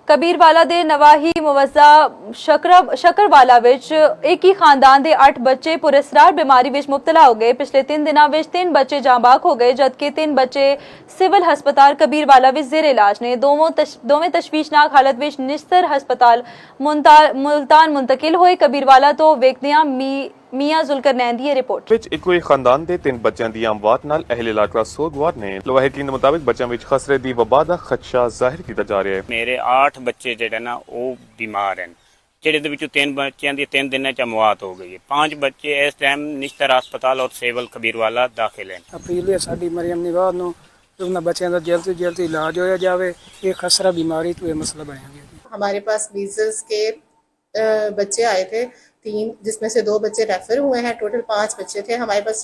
ਕਬੀਰਵਾਲਾ ਦੇ ਨਵਾਹੀ ਮੁਵੱਜ਼ਾ ਸ਼ਕਰਵਾਲਾ ਵਿੱਚ ਇੱਕ ਹੀ ਖਾਨਦਾਨ ਦੇ 8 ਬੱਚੇ ਪੁਰਸਰਾਰ ਬਿਮਾਰੀ ਵਿੱਚ ਮੁਬਤਲਾ ਹੋ ਗਏ। ਪਿਛਲੇ 3 ਦਿਨਾਂ ਵਿੱਚ 3 ਬੱਚੇ ਜਾਂਬਾਕ ਹੋ ਗਏ, ਜਦਕਿ 3 ਬੱਚੇ ਸਿਵਲ ਹਸਪਤਾਲ ਕਬੀਰਵਾਲਾ ਵਿੱਚ ਜ਼ੇਰ ਇਲਾਜ ਨੇ। ਦੋਵੇਂ ਤਸ਼ਵੀਸ਼ਨਾਕ ਹਾਲਤ ਵਿੱਚ ਨਿਸਤਰ ਹਸਪਤਾਲ ਮੁਲਤਾਨ ਮੁੰਤਕਿਲ ਹੋਏ। ਕਬੀਰਵਾਲਾ ਤੋਂ ਵੇਖਦਿਆਂ ਮੀਆਂ ਜ਼ੁਲਕਰਨੈਨ ਦੀ ਰਿਪੋर्ट ਵਿੱਚ ਇੱਕੋ ਹੀ ਖਾਨਦਾਨ ਦੇ 3 ਬੱਚਿਆਂ ਦੀ ਅਮਵਾਤ ਨਾਲ ਅਹਿਲ ਇਲਾਕਾ ਸੋਗਵਾਰ ਨੇ। ਲਵਾਹਿਕੀਨ ਦੇ ਮੁਤਾਬਿਕ ਬੱਚਿਆਂ ਵਿੱਚ ਖਸਰੇ ਦੀ ਵਬਾ ਦਾ ਖਦਸ਼ਾ ਜ਼ਾਹਿਰ ਕੀਤਾ ਜਾ ਰਿਹਾ ਹੈ। ਮੇਰੇ 8 ਬੱਚੇ ਜਿਹੜੇ ਨਾ ਉਹ ਬਿਮਾਰ ਹਨ, ਜਿਹੜੇ ਦੇ ਵਿੱਚੋਂ 3 ਬੱਚਿਆਂ ਦੀ 3 ਦਿਨਾਂ ਚ ਮੌਤ ਹੋ ਗਈ ਹੈ। 5 ਬੱਚੇ ਇਸ ਟਾਈਮ ਨਿਸ਼ਤਰ ਹਸਪਤਾਲ ਔਰ ਸਿਵਲ ਕਬੀਰਵਾਲਾ ਦਾਖਲ ਹਨ। ਅਪੀਲ ਹੈ ਸਾਡੀ ਮਰੀਮ ਨਿਵਾਜ਼ ਨੂੰ ਉਹਨਾਂ ਬੱਚਿਆਂ ਦਾ ਜਲਦ ਤੋਂ ਜਲਦ ਇਲਾਜ ਹੋਇਆ ਜਾਵੇ। ਇਹ ਖਸਰਾ बीमारी तो ये मसला बनाया गया। हमारे पास मीजल्स के बच्चे आए थे 3, जिसमें से 2 बच्चे रेफर हुए हैं। टोटल 5 बच्चे थे। हमारे पास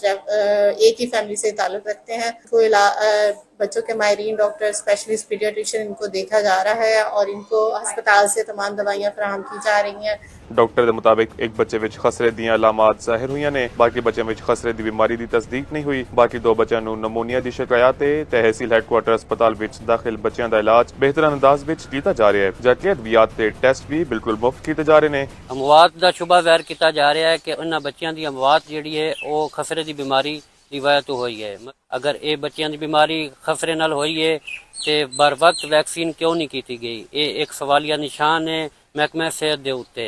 एक ही फैमिली से ताल्लुक़ रखते हैं। तो बच्चों के माहिरीन डॉक्टर स्पेशलिस्ट पीडियाट्रिशियन इनको देखा जा रहा है और इनको अस्पताल से तमाम दवाइयाँ फराहम की जा रही हैं। ਡਾਕਟਰ ਦੇ ਮੁਤਾਬਿਕ ਇੱਕ ਬੱਚੇ ਵਿੱਚ ਖਸਰੇ ਦੀਆਂ ਅਲਾਮਾਤ ਜ਼ਾਹਿਰ ਹੋਈਆਂ ਨੇ, ਬਾਕੀ ਬੱਚਿਆਂ ਵਿੱਚ ਖਸਰੇ ਦੀ ਬਿਮਾਰੀ ਦੀ ਤਸਦੀਕ ਨਹੀਂ ਹੋਈ। ਬਾਕੀ 2 ਬੱਚਿਆਂ ਨੂੰ ਨਮੂਨੀਆ ਦੀ ਸ਼ਿਕਾਇਤ ਹੈ। ਤਹਿਸੀਲ ਹੈੱਡਕੁਆਰਟਰ ਹਸਪਤਾਲ ਵਿੱਚ ਦਾਖਲ ਬੱਚਿਆਂ ਦਾ ਇਲਾਜ ਬਿਹਤਰ ਅੰਦਾਜ਼ ਵਿੱਚ ਕੀਤਾ ਜਾ ਰਿਹਾ ਹੈ, ਜਦਕਿ ਅਦਵਿਆਤ ਤੇ ਟੈਸਟ ਵੀ ਬਿਲਕੁਲ ਮੁਫਤ ਕੀਤੇ ਜਾ ਰਹੇ ਨੇ। ਅਮਵਾਤ ਦਾ ਸ਼ੁਬਾ ਜ਼ਾਹਿਰ ਕੀਤਾ ਜਾ ਰਿਹਾ ਹੈ ਕਿ ਉਹਨਾਂ ਬੱਚਿਆਂ ਦੀ ਅਮਵਾਤ ਜਿਹੜੀ ਹੈ ਉਹ ਖਸਰੇ ਦੀ ਬਿਮਾਰੀ ਦੀ ਵਜ੍ਹਾ ਤੋਂ ਹੋਈ ਹੈ। ਅਗਰ ਇਹ ਬੱਚਿਆਂ ਦੀ ਬਿਮਾਰੀ ਖਸਰੇ ਨਾਲ ਹੋਈ ਹੈ ਤੇ बर वक्त वैक्सीन क्यों नहीं की गई? ये एक सवालिया निशान है महकमा सेहत के उत्ते।